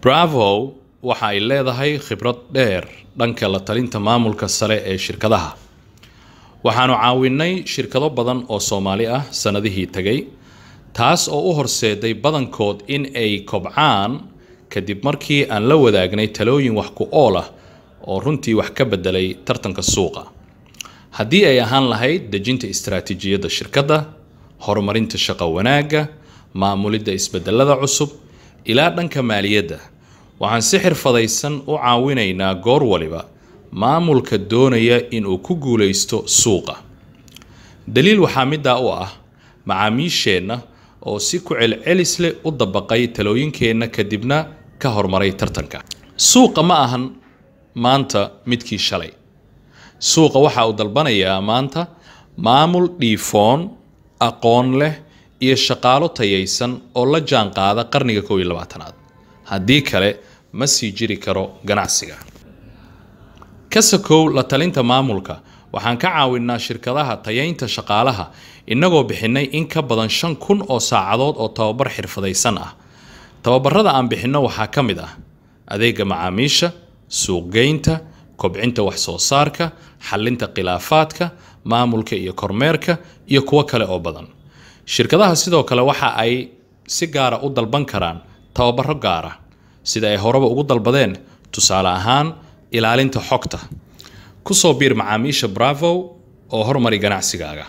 Bravo waxa ay leedahay khibrad dheer dhanka la talinta maamulka sare ee shirkadaha. Waxaanu caawinay shirkado badan oo Soomaali ah sanadihii tagay, taas oo u horseeday badankood in ay kobcaan kadib markii aan la wadaagnay talooyin wax ku ool ah oo runtii wax ka bedelay tartanka suuqa. Haddii ay ahaan lahayd dejinta istiraatiijiyadda shirkadda, horumarinta shaqo wanaagga, maamulidda isbedelada cusub, ilaa dhanka maaliyadda, waxaan si xirfadaysan u caawinaynaa goor waliba maamulka doonaya inuu ku guuleysto suuqa. Daliil waxaa middaa u ah macaamiisheenna oo si ku celcelis leh u dabaqay talooyinkeenna kadibna ka hormaray tartanka. Suuqa ma ahan maanta midkii shalay. Suuqa waxa uu dalbanayaa maanta maamul dhiifoon, aqoon leh iyo shaqaalo tayaysan oo la jaan qaada qarniga 21aad. Haddii kale ma sii jiri karo ganacsiga. Kasakow la talinta maamulka, waxaan ka caawinaa shirkadaha tayaynta shaqaalaha inagoo bixinay in ka badan 5,000 oo saacadood oo tababar xirfadaysan ah. Tababarada aan bixino waxaa ka mid ah adeega macaamiisha, suuqgeynta, kobcinta wax soo saarka, xallinta khilaafaadka, maamulka iyo kormeerka iyo kuwa kale oo badan. Shirkadaha sidoo kale waxa ay si gaar ah u dalban karaan tababaro gaar ah sida ay horeba ugu dalbadeen, tusaale ahaan ilaalinta xogta. Ku soo biir macaamiisha Bravo oo horumari ganacsigaaga.